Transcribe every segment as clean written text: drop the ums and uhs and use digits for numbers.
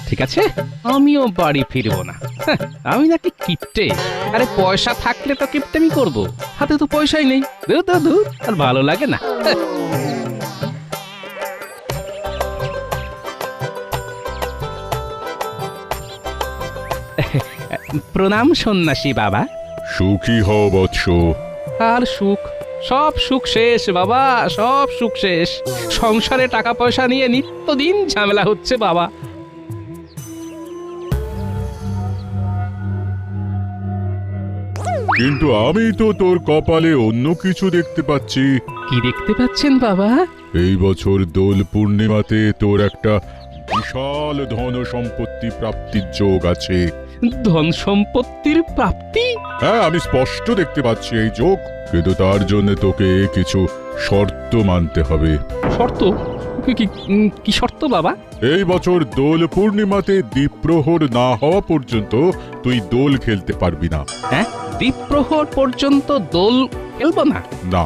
ঠিক আছে, আমিও বাড়ি ফিরবো না। হ্যাঁ, আমি নাকি কিপটে? আরে পয়সা থাকলে তো কিপটেমি করব, হাতে তো পয়সাই নেই। দূর দূর দূর, আর ভালো লাগে না। হ্যাঁ। প্রণাম সন্ন্যাসী বাবা। সুখী হও বৎস। আর সুখ, সব সুখ শেষ বাবা, সব সুখ শেষ। সংসারে টাকা পয়সা নিয়ে নিত্যদিন ঝামেলা হচ্ছে বাবা। কিন্তু আমি তো তোর কপালে অন্য কিছু দেখতে পাচ্ছি। কি দেখতে পাচ্ছেন বাবা? এই বছর দোল পূর্ণিমাতে তোর একটা বিশাল ধন সম্পত্তি প্রাপ্তির যোগ আছে। ধন সম্পত্তির প্রাপ্তি? হ্যাঁ, আমি স্পষ্ট দেখতে পাচ্ছি এই যোগ, কিন্তু তার জন্য তোকে কিছু শর্ত মানতে হবে। শর্ত? কি শর্ত বাবা? এই বছর দোল পূর্ণিমাতে দ্বীপ্রহর না হওয়া পর্যন্ত তুই দোল খেলতে পারবি না। হ্যাঁ, দ্বীপ্রহর পর্যন্ত দোল খেলবো না? না,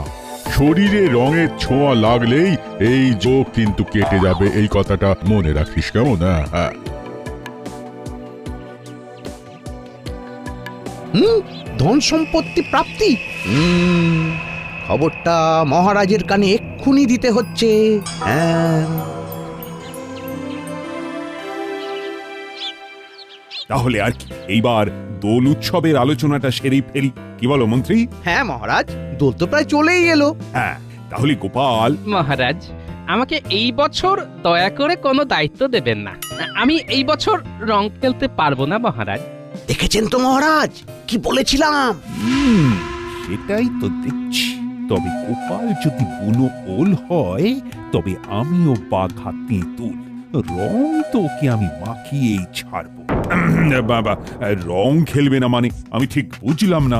শরীরে রঙের ছোঁয়া লাগলেই এই যোগ কিন্তু কেটে যাবে, এই কথাটা মনে রাখিস, কেমন? হ্যাঁ। ধন সম্পত্তি প্রাপ্তি, খবরটা মহারাজের কানে এক্ষুনি দিতে হচ্ছে। হ্যাঁ, তাহলে আর কি, এইবার দোল উৎসবের আলোচনাটা সেরেই ফেলি, কি বলো মন্ত্রী? হ্যাঁ মহারাজ, দোল তো প্রায় চলেই এলো। হ্যাঁ, তাহলে গোপাল। মহারাজ, আমাকে এই বছর দয়া করে কোনো দায়িত্ব দেবেন না। আমি এই বছর রং খেলতে পারবো না মহারাজ। দেখেছেন তো মহারাজ, কি বলেছিলাম? সেটাই তো দেখছি। তবে গোপাল যদি বুনো ওল হয়, তবে আমিও বাঘা তেঁতুল। রং তো ওকে আমি মাখিয়েই ছাড়বো। বাবা, রং খেলবে না মানে আমি ঠিক বুঝলাম না।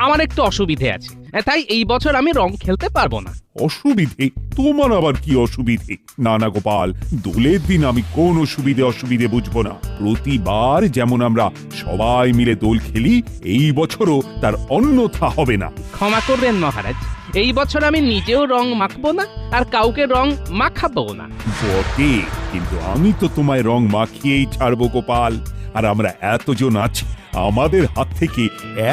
আমার একটু অসুবিধে আছে, তাই এই বছর আমি রং খেলতে পারবো না। অসুবিধে? তোমার আবার কি অসুবিধে? না না গোপাল, দোলের দিন আমি কোন অসুবিধে বুঝবো না। প্রতিবার যেমন আমরা সবাই মিলে দোল খেলি, এই বছরও তার অন্যথা হবে না। ক্ষমা করবেন মহারাজ, এই বছর আমি নিজেও রং মাখবো না, আর কাউকে রং মাখাবো না। বটে, কিন্তু আমি তো তোমায় রং মাখিয়েই ছাড়বো গোপাল। আর আমরা এতজন আছি, আমাদের হাত থেকে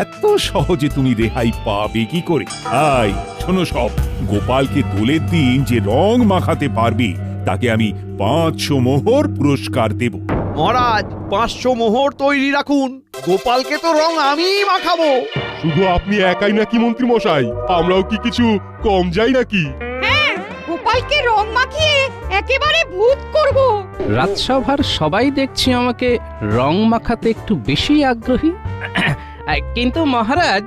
এত সহজে তুমি রেহাই পাবে কি করে? আই শোনো সব, গোপালকে দোলের দিন যে রং মাখাতে পারবে তাকে আমি 500 মোহর পুরস্কার দেব। মহারাজ, 500 মোহর তৈরি রাখুন, গোপালকে তো রং আমিই মাখাবো। শুধু আপনি একাই নাকি মন্ত্রী মশাই? আমরাও কি কিছু কম যাই নাকি? গোপালকে রং মাখিয়ে একেবারে ভূত করব। রাজসভার সবাই দেখছি আমাকে রং মাখাতে একটু বেশি আগ্রহী। কিন্তু মহারাজ,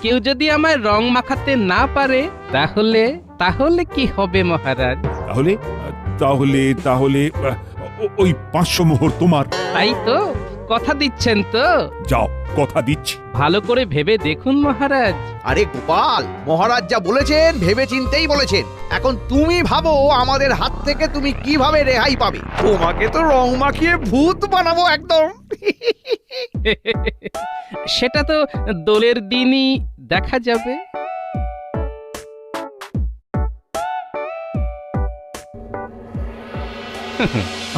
কেউ যদি আমায় রং মাখাতে না পারে, তাহলে তাহলে কি হবে মহারাজ? তাহলে তাহলে তাহলে ওই 500 মোহর তোমার। তাই তো? কথা দিচ্ছেন তো? যাও, কথা দিচ্ছি। ভালো করে ভেবে দেখুন মহারাজ। আরে গোপাল, মহারাজ যা বলেছেন ভেবে চিন্তেই বলেছেন। এখন তুমি ভাবো আমাদের হাত থেকে তুমি কিভাবে রেহাই পাবে। তোমাকে তো রং মাখিয়ে ভূত বানাবো একদম। সেটা তো দোলের দিনই দেখা যাবে।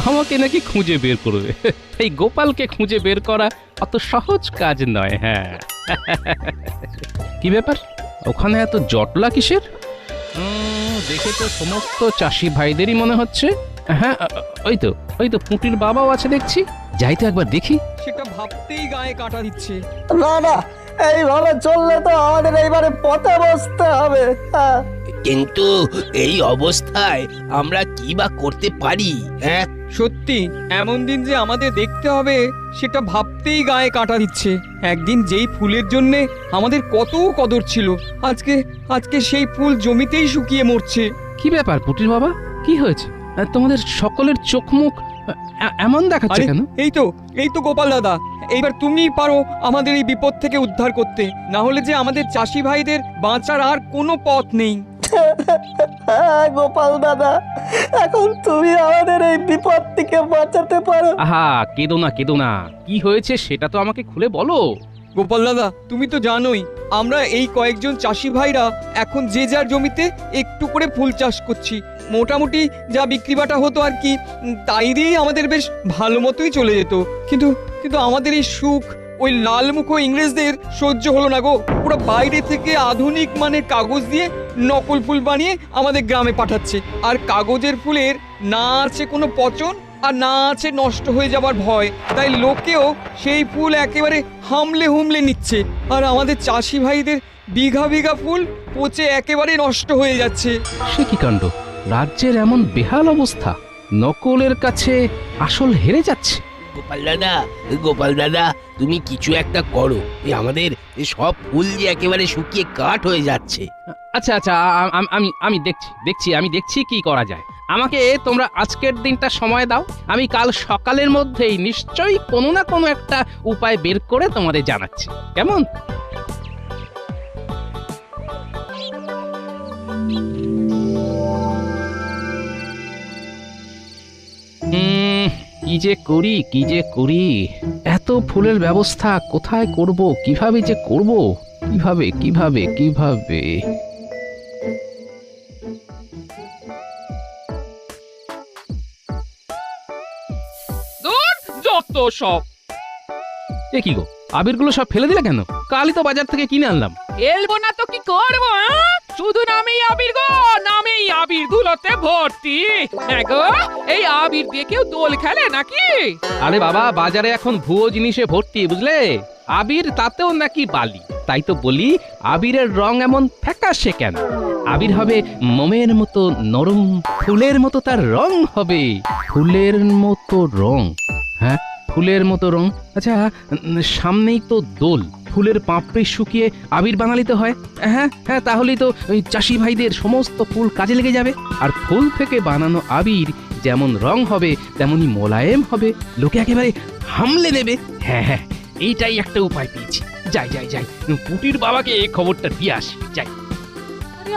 আমাকে নাকি খুঁজে বের করবে, এই গোপালকে খুঁজে বের করা অত সহজ কাজ নয়। হ্যাঁ, কি ব্যাপার, ওখানে এত জটলা কিসের? দেখে তো সমস্ত চাষি ভাইদেরই মনে হচ্ছে। হ্যাঁ, ওই তো পুঁটির বাবাও আছে দেখছি। যাই তো একবার দেখি। সেটা ভাবতেই গায়ে কাটা দিচ্ছে। না না, এইভাবে চললে তো আমাদের এইবারে পথে বসতে হবে। কিন্তু এই অবস্থায় আমরা কি বা করতে পারি? হ্যাঁ, সত্যি এমন দিন যে আমাদের দেখতে হবে, সেটা ভাবতেই গায়ে কাটা দিচ্ছে। একদিন যেই ফুলের জন্যে আমাদের কত কদর ছিল, আজকে সেই ফুল জমিতেই শুকিয়ে মরছে। কি ব্যাপার পুটির বাবা, কি হয়েছে? তোমাদের সকলের চোখ মুখ এমন দেখাচ্ছে কেন? এই তো গোপাল দাদা, এইবার তুমিই পারো আমাদের এই বিপদ থেকে উদ্ধার করতে। না হলে যে আমাদের চাষি ভাইদের বাঁচার আর কোনো পথ নেই। গোপাল দাদা, এখন তুমি আমাদের এই বিপদ থেকে বাঁচাতে পারো। আহা, কেঁদো না। কি হয়েছে সেটা তো আমাকে খুলে বলো। গোপাল দাদা তুমি তো জানোই আমরা এই কয়েকজন চাষি ভাইরা এখন যে যার জমিতে একটু করে ফুল চাষ করছি। মোটামুটি যা বিক্রি বাটা হতো আর কি, তাই দিয়েই আমাদের বেশ ভালো মতোই চলে যেত। কিন্তু কিন্তু আমাদের এই সুখ ওই লালমুখো ইংরেজদের সহ্য হলো না গো। ওরা বাইরে থেকে আধুনিক মানের কাগজ দিয়ে নকল ফুল বানিয়ে আমাদের গ্রামে পাঠাচ্ছে। আর কাগজের ফুলের না আছে কোনো পচন আর না আছে নষ্ট হয়ে যাবার ভয়, তাই লোকেও সেই ফুল একেবারে হামলে হুমলে নিচ্ছে। আর আমাদের চাষি ভাইদের বিঘা বিঘা ফুল পচে একেবারে নষ্ট হয়ে যাচ্ছে। সে কি কাণ্ড! রাজ্যের এমন বেহাল অবস্থা, নকলের কাছে আসল হেরে যাচ্ছে। গোপাল দাদা তুমি কিছু একটা করো, আমাদের সব ফুল যে একেবারে শুকিয়ে কাঠ হয়ে যাচ্ছে। আচ্ছা আচ্ছা, আমি দেখছি কি করা যায়। আমাকে তোমরা আজকের দিনটা সময় দাও, আমি কাল সকালের মধ্যেই নিশ্চয়ই কোনো না কোনো একটা উপায় বের করে তোমাদের জানাচ্ছি, কেমন? কি যে করি এত ফুলের ব্যবস্থা কোথায় করব, কিভাবে যে করব, কিভাবে যত সব। এ কি গো, আবিরগুলো সব ফেলে দিলে কেন? কালই তো বাজার থেকে কিনে আনলাম। এলবো না তো কি করবো? শুধু নামেই আবির গো, নামেই আবির ধুলোতে ভর্তি। হ্যাঁ গো, এই আবির দিয়ে কেউ দোল খেলে নাকি? আরে বাবা, বাজারে এখন ভুয়ো জিনিসে ভর্তি, বুঝলে? আবির তাতেও নাকি বালি। তাই তো বলি, আবিরের রং এমন ফ্যাকাশে কেন? আবির হবে মোমের মতো নরম, ফুলের মতো তার রং হবে। ফুলের মতো রং? হ্যাঁ, ফুলের মতো রং। আচ্ছা, সামনেই তো দোল, ফুলের পাপড়ি শুকিয়ে আবির বানালিতে হয়। হ্যাঁ হ্যাঁ, তাহলেই তো ওই চাষি ভাইদের সমস্ত ফুল কাজে লেগে যাবে। আর ফুল থেকে বানানো আবির যেমন রং হবে তেমনি মোলায়েম হবে, লোকে একেবারে হামলে নেবে। হ্যাঁ হ্যাঁ, এইটাই একটা উপায় পেয়েছি। যাই পুটির বাবাকে খবরটা দিয়ে আসি, যাই।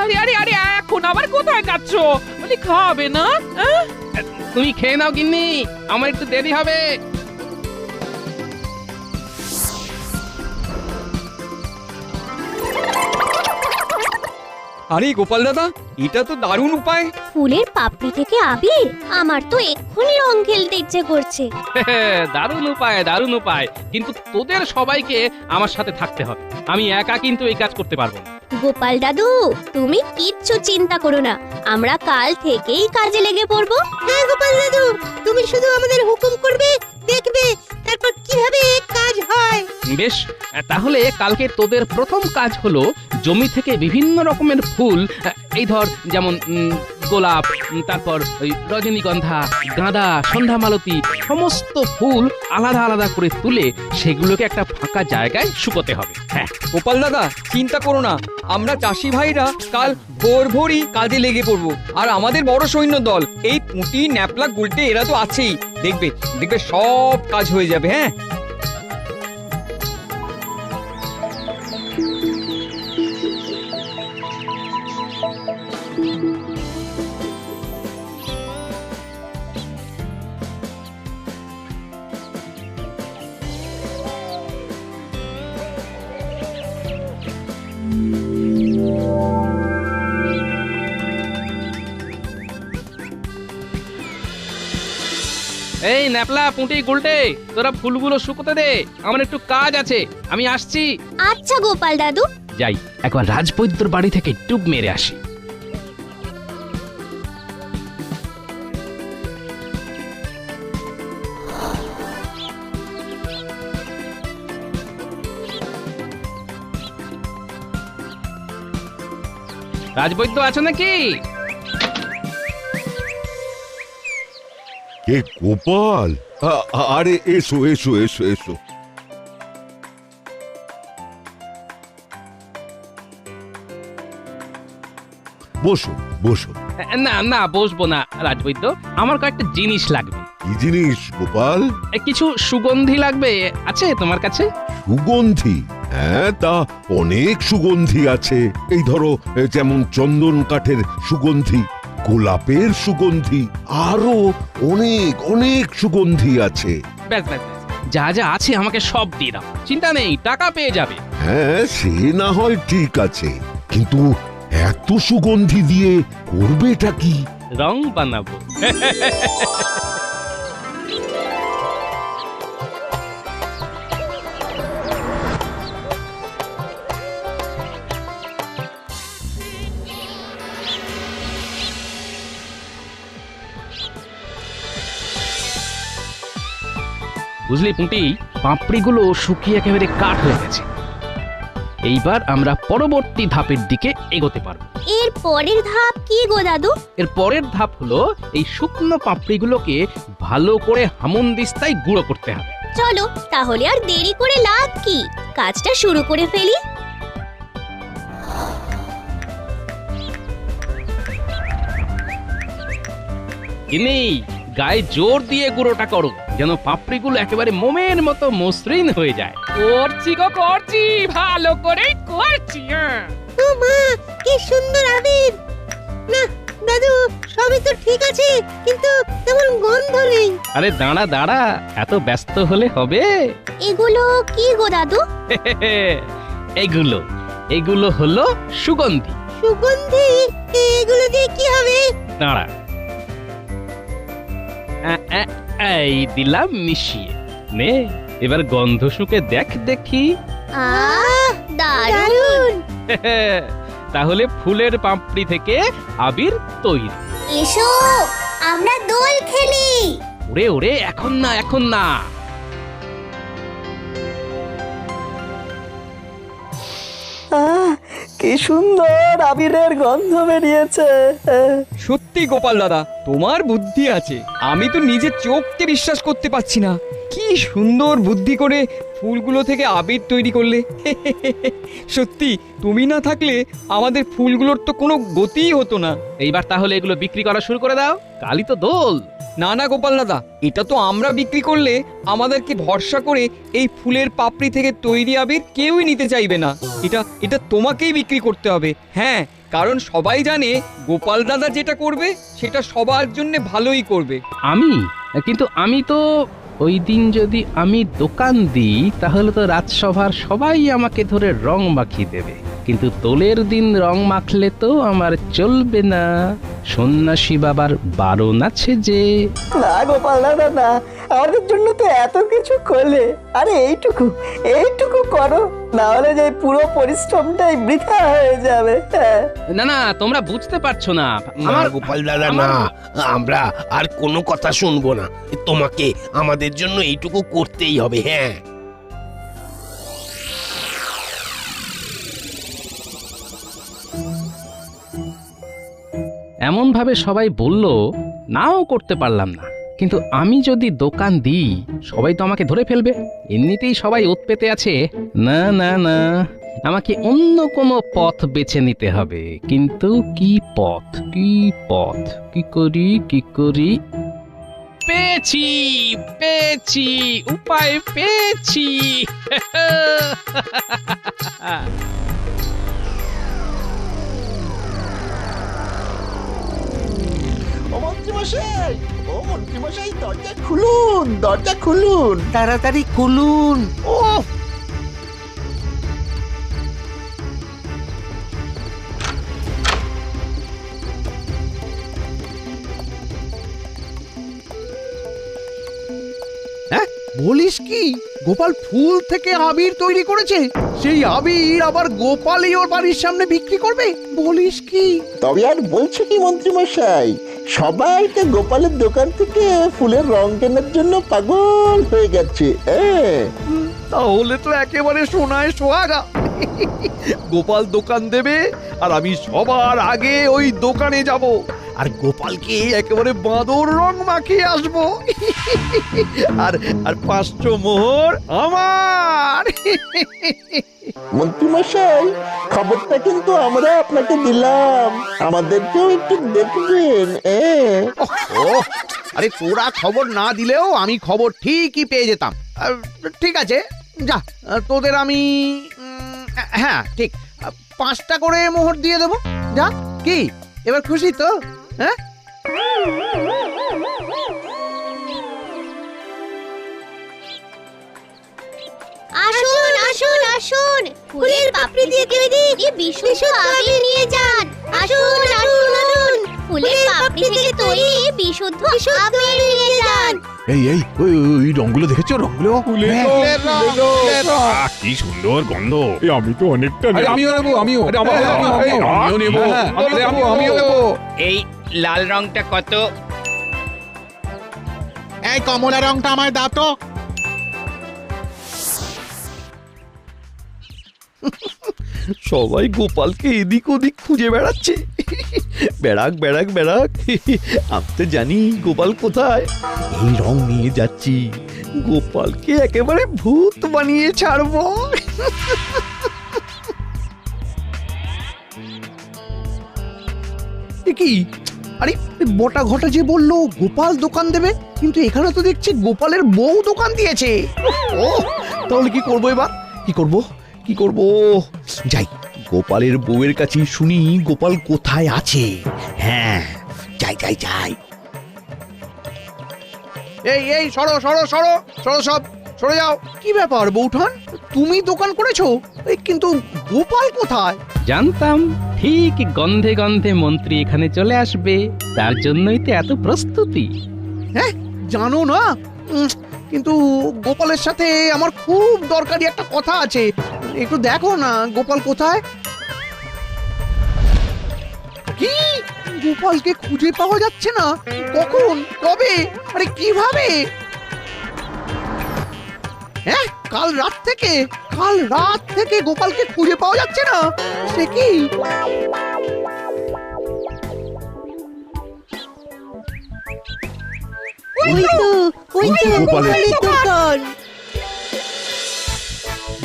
আরে আরে আরে, এখন আবার কোথায় যাচ্ছ? বলি খাবে না? তুমি খেয়ে নাও গিন্নি, আমার একটু দেরি হবে। আরে গোপাল দাদা, এটা তো দারুণ উপায়। ফুলের পাপড়ি থেকে আবির? আমার তো এক্ষুনি রং খেলতে ইচ্ছে করছে। দারুণ উপায়, কিন্তু তোদের সবাইকে আমার সাথে থাকতে হবে। আমি একা কিন্তু এই কাজ করতে পারবো না। গোপাল দাদু, তুমি কিচ্ছু চিন্তা করো না, আমরা কাল থেকেই কাজে লেগে পড়বো। হ্যাঁ গোপাল দাদু, তুমি শুধু আমাদের হুকুম করবে, দেখবে তারপর কিভাবে কাজ হয়। বেশ, তাহলে কালকে তোদের প্রথম কাজ হলো জমি থেকে বিভিন্ন রকমের ফুল, এই ধর যেমন গোলাপ, তারপর ওই রজনীগন্ধা, গাঁদা, সন্ধ্যামালতী, সমস্ত ফুল আলাদা আলাদা করে তুলে সেগুলোকে একটা ফাঁকা জায়গায় শুকোতে হবে। হ্যাঁ গোপাল দাদা, চিন্তা করো না, আমরা চাষি ভাইরা কাল ভোরই কাজে লেগে পড়বো। আর আমাদের বড় সৈন্য দল, এই পুঁটি, ন্যাপলা, গুলটে এরা তো আছেই। দেখবে সব কাজ হয়ে যাবে। হ্যাঁ, এই ন্যাপলা, পুঁটি, গুলটে, তোরা ফুলগুলো শুকোতে দে, আমার একটু কাজ আছে, আমি আসছি। আচ্ছা গোপাল দাদু। যাই, একবার রাজবৈদ্যর বাড়ি থেকে টুপ মেরে আসি। রাজবৈদ্য আছো নাকি? কে গোপাল? আরে এসো এসো এসো এসো। বসো বসো। না বসবো না রাজবৈদ্য, আমার কয়েকটা জিনিস লাগবে। কি জিনিস গোপাল? কিছু সুগন্ধি লাগবে, আছে তোমার কাছে? সুগন্ধি? হ্যাঁ, তা অনেক সুগন্ধি আছে। এই ধরো, যেমন চন্দন কাঠের সুগন্ধি, গোলাপের সুগন্ধি, আরো অনেক অনেক সুগন্ধি আছে। ব্যাস, যা যা আছে আমাকে সব দিয়ে দাও, চিন্তা নেই, টাকা পেয়ে যাবে। হ্যাঁ সে না হয় ঠিক আছে, কিন্তু এত সুগন্ধি দিয়ে করবেটা কি? রং বানাবো। বুঝলি পুঁটি, পাপড়িগুলো শুকিয়ে একেবারে কাঠ হয়ে গেছে। এইবার আমরা পরবর্তী ধাপের দিকে এগোতে পারবো। এর পরের ধাপ কি গো দাদু? এর পরের ধাপ হলো এই শুকনো পাপড়িগুলোকে ভালো করে হামনদিস্তায় গুঁড়ো করতে হবে। চলো তাহলে আর দেরি করে লাভ কি, কাজটা শুরু করে ফেলি। কিনি গায়ে জোর দিয়ে গুঁড়োটা করো, যেন পাপড়িগুলো একেবারে মোমের মতো মসৃণ হয়ে যায়। করছি গো করছি, ভালো করেই করছি। ও মা, কি সুন্দর আবির! না দাদু, সবই তো ঠিক আছে, কিন্তু তেমন গন্ধ নেই। আরে দাঁড়া দাঁড়া, এত ব্যস্ত হলে হবে? এগুলো কি গো দাদু? এগুলো এগুলো হলো সুগন্ধি। সুগন্ধি? এগুলো দিয়ে কি হবে? দাঁড়া, এই দিলাম মিশিয়ে নে, এবার গন্ধ শুকে দেখ দেখি। আহ, দারুণ! তাহলে ফুলের পাপড়ি থেকে আবির তৈরি। এসো আমরা দোল খেলি। ওরে ওরে, এখন না এখন না। কি সুন্দর আবিরের গন্ধ বেরিয়েছে। সত্যি গোপাল দাদা, তোমার বুদ্ধি আছে। আমি তো নিজের চোখকে বিশ্বাস করতে পারছি না। কি সুন্দর বুদ্ধি করে ফুলগুলো থেকে আবির তৈরি করলে। সত্যি তুমি না থাকলে আমাদের ফুলগুলোর তো কোনো গতিই হতো না। এইবার তাহলে এগুলো বিক্রি করা শুরু করে দাও, কালই তো দোল। না না গোপাল দাদা, এটা তো আমরা বিক্রি করলে আমাদেরকে ভরসা করে এই ফুলের পাপড়ি থেকে তৈরি আবির কেউই নিতে চাইবে না। এটা তোমাকেই বিক্রি করতে হবে। হ্যাঁ, কারণ সবাই জানে গোপাল দাদা যেটা করবে সেটা সবার জন্য ভালোই করবে। কিন্তু আমি তো ওই দিন যদি আমি দোকান দিই তাহলে তো রাজসভার সবাই আমাকে ধরে রং মাখিয়ে দেবে, কিন্তু দোলের দিন রং মাখলে তো আমার চলবে না, সন্ন্যাসী বাবার বারণ আছে যে। না গোপাল দাদা না, আমাদের জন্য তো এত কিছু করলে, আরে এইটুকু করো, না হলে যে পুরো পরিশ্রমটাই বৃথা হয়ে যাবে। না না, তোমরা বুঝতে পারছো না। আমার গোপাল দাদা না, আমরা আর কোনো কথা শুনবো না, তোমাকে আমাদের জন্য এইটুকু করতেই হবে। হ্যাঁ, এমন ভাবে সবাই বলল, নাও করতে পারলাম না। কিন্তু আমি যদি দোকান দিই সবাই তো আমাকে ধরে ফেলবে, এমনিতেই সবাই ওত পেতে আছে। না না না, আমাকে অন্য কোনো পথ বেছে নিতে হবে। কিন্তু কি পথ, কি করি? পেয়েছি উপায় পেয়েছি। মন্ত্রীমশাই, দরজা খুলুন, তাড়াতাড়ি খুলুন। ও বলিস কি, গোপাল ফুল থেকে আবির তৈরি করেছে? সেই আবির আবার গোপালই ওর বাড়ির সামনে বিক্রি করবে? বলিস কি? তবে আর বলছো কি মন্ত্রীমশাই, সবাইকে গোপালের দোকান থেকে ফুলের রং কেনার জন্য পাগল হয়ে গেছে। তাহলে তো একেবারে সোনায় সোহাগা। গোপাল দোকান দেবে আর আমি সবার আগে ওই দোকানে যাব, আর গোপালকে একেবারে বাঁদর রং মাখিয়ে আসবো। আর 500 মোহর আমার। মন্ত্রীমশাই, খবরটা কিন্তু আমরা আপনাকে দিলাম, আমাদেরকেও একটু দেখবেন। আরে তোরা খবর না দিলেও আমি খবর ঠিকই পেয়ে যেতাম। ঠিক আছে, যা, তোদের আমি হ্যাঁ ঠিক 5টা করে মোহর দিয়ে দেবো। যা, কি এবার খুশি তো? হ্যাঁ, ফুলের পাপড়ি দিয়ে তৈরি বিশুদ্ধ আবির নিয়ে যান। আসুন আসুন আসুন, ফুলের পাপড়ি থেকে তৈরি বিশুদ্ধ আবির নিয়ে যান। এই ওই রংগুলো দেখেছো? রংগুলো কি সুন্দর গন্ধ। আমি তো অনেকটা আমিও নেবো। এই লাল রংটা কত? এই কমলা রংটা আমায় দাও তো। সবাই গোপালকে এদিক ওদিক খুঁজে বেড়াচ্ছে। বেড়াক বেড়াক বেড়াক, আমি তো জানি গোপাল কোথায়। এই রং নিয়ে যাচ্ছি, গোপালকে একেবারে ভূত বানিয়ে ছাড়বো। কি আরে বটা ঘটা যে বললো গোপাল দোকান দেবে, কিন্তু এখানে তো দেখছি গোপালের বউ দোকান দিয়েছে। ও তাহলে কি করবো এবার? কি করব? যাই, গোপালের বউয়ের কাছে শুনি গোপাল কোথায় আছে। হ্যাঁ, যাই। এই সরো সরে যাও। কি ব্যাপার বউঠান, তুমি দোকান করেছো, কিন্তু গোপাল কোথায়? জানতাম ঠিক গন্ধে গন্ধে মন্ত্রী এখানে চলে আসবে, তার জন্যই তো এত প্রস্তুতি। হ্যাঁ জানো না, কিন্তু গোপালের সাথে আমার খুব দরকারি একটা কথা আছে। একটু দেখো না গোপাল কোথায়। কি, গোপালকে খুঁজে পাওয়া যাচ্ছে না? কখন, কবে, আরে কিভাবে? হ্যাঁ, কাল রাত থেকে গোপালকে খুঁজে পাওয়া যাচ্ছে না। সে কি?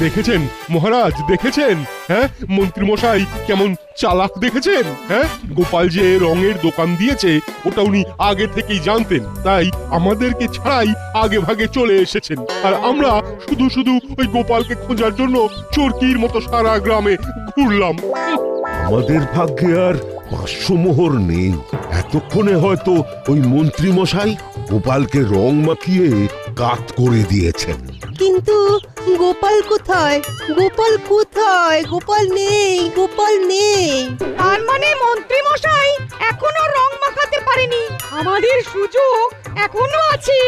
দেখেছেন মহারাজ, দেখেছেন? হ্যাঁ, মন্ত্রী মশাই কেমন চালাক দেখেছেন? হ্যাঁ, গোপাল যে রঙের দোকান দিয়েছে ওটা উনি আগে থেকেই জানতেন, তাই আমাদেরকে ছাড়াই আগে ভাগে চলে এসেছেন। আর আমরা শুধু ওই গোপালকে খোঁজার জন্য চরকির মতো সারা গ্রামে ঘুরলাম। আমাদের ভাগ্যে আর 500 মোহর নেই। এতক্ষণে হয়তো ওই মন্ত্রী মশাই গোপালকে রং মাখিয়ে কাত করে দিয়েছেন। কিন্তু গোপাল কোথায়? গোপাল নেই। তার মানে মন্ত্রী মশাই এখনো রং মাখাতে পারেনি। আমাদের সুযোগ এখনো আছে।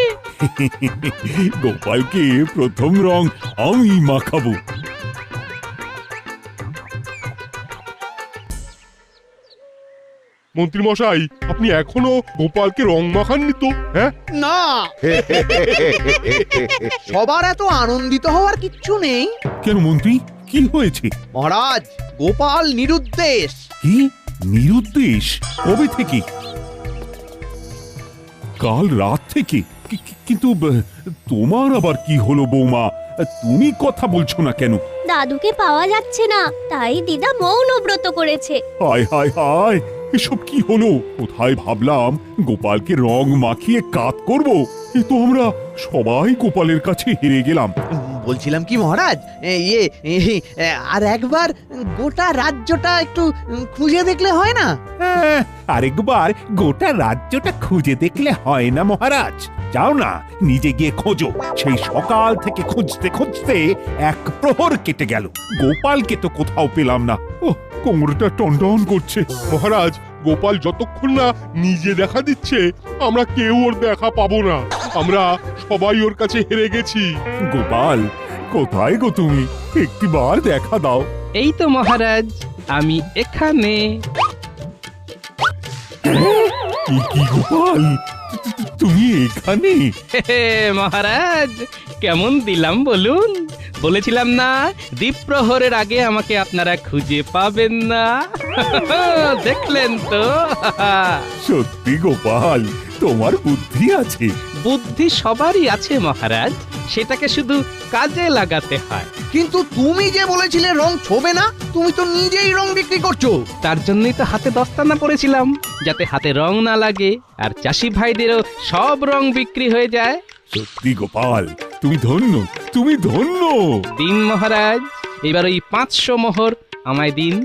গোপালকে প্রথম রং আমি মাখাবো। মন্ত্রী মশাই, আপনি এখনো গোপালকে রং মাখাননি তো? হ্যাঁ না, সবার এত আনন্দিত হওয়ার কিচ্ছু নেই। কেন মন্ত্রী, কি হয়েছে? মহারাজ, গোপাল নিরুদ্দেশ। কি নিরুদ্দেশ? কবে থেকে? কাল রাত থেকে? কিন্তু তোমার আবার কি হলো বৌমা? তুমি কথা বলছো না কেন? দাদুকে পাওয়া যাচ্ছে না, তাই দিদা মৌন ব্রত করেছে। হায় হায় হায়, এসব কি হলো? কোথায় ভাবলাম গোপালকে রং মাখিয়ে কাত করব, তো আমরা সবাই গোপালের কাছে হেরে গেলাম। বলছিলাম কি মহারাজ, আর একবার গোটা রাজ্যটা একটু খুঁজে দেখলে হয় না? আরেকবার গোটা রাজ্যটা খুঁজে দেখলে হয় না মহারাজ? যাও না, নিজে গিয়ে খোঁজো। সেই সকাল থেকে খুঁজতে খুঁজতে এক প্রহর কেটে গেল, গোপালকে তো কোথাও পেলাম না। কোমরটা টনটন করছে। মহারাজ, গোপাল যতক্ষণ না নিজে দেখা দিচ্ছে আমরা কেউ ওর দেখা পাবো না। আমরা সবাই ওর কাছে হেরে গেছি। গোপাল কোথায় গো তুমি? একটিবার দেখা দাও। এই তো মহারাজ, আমি এখানে। কি গোপাল, তুমি এখানে? মহারাজ, কেমন দিলাম বলুন? বলেছিলাম না দ্বীপ্রহরের আগে আমাকে আপনারা খুঁজে পাবেন না। দেখলেন তো? সত্যি গোপাল, তোমার বুদ্ধি আছে। বুদ্ধি সবারই আছে মহারাজ, সেটাকে শুধু কাজে লাগাতে হয়। কিন্তু তুমি যে বলেছিলে রং ছোবে না, তুমি তো নিজেই রং বিক্রি করছো। তার জন্যই তো হাতে দস্তানা পড়েছিলাম, যাতে হাতে রং না লাগে আর চাষি ভাইদেরও সব রং বিক্রি হয়ে যায়। সত্যি গোপাল, তুমি ধন্য, তুমি ধন্য। দিন মহারাজ, এবার ওই 500 মোহর আমায় দিন।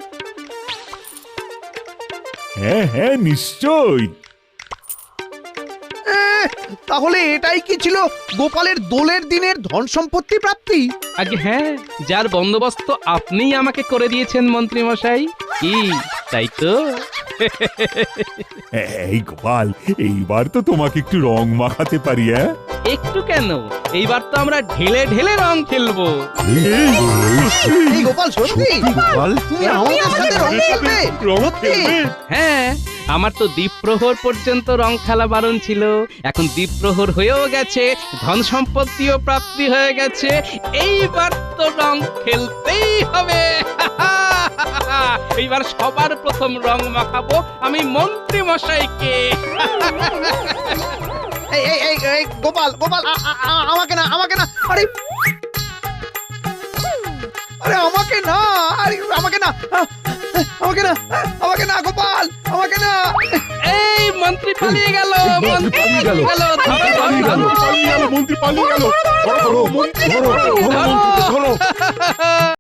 হ্যাঁ হ্যাঁ, নিশ্চয়। তাহলে এটাই কি ছিল গোপালের দোলের দিনের ধন সম্পত্তি প্রাপ্তি? আগে হ্যাঁ, যার বন্দোবস্ত আপনিই আমাকে করে দিয়েছেন মন্ত্রী মশাই। কি তাই তো? এই গোপাল, এইবার তো তোমাকে একটু রং মাখাতে পারি। একটু কেন, এইবার তো আমরা ঢেলে ঢেলে রং খেলবো। এই গোপাল, সত্যি গোপাল তুমি আমাদের সাথে রং খেলবে? সত্যি? হ্যাঁ, আমার তো দ্বীপ্রহর পর্যন্ত রং খেলা বারণ ছিল, এখন দ্বীপ্রহর হয়েও গেছে, ধন সম্পত্তিও প্রাপ্তি হয়ে গেছে, এইবার তো রং খেলতেই হবে। এইবার সবার প্রথম রং মাখাবো আমি মন্ত্রী মশাইকে। এই এই এই এই গোপাল গোপাল, আমাকে না, আমাকে না, আরে আরে আমাকে না, আরে আমাকে না, আমাকে না, আমাকে না গোপাল, আমাকে না। এই মন্ত্রী পালিয়ে গেল, মন্ত্রী পালিয়ে গেল, মন্ত্রী পালিয়ে গেল। ধরো, ধরো, ধরো, ধরো, ধরো, ধরো।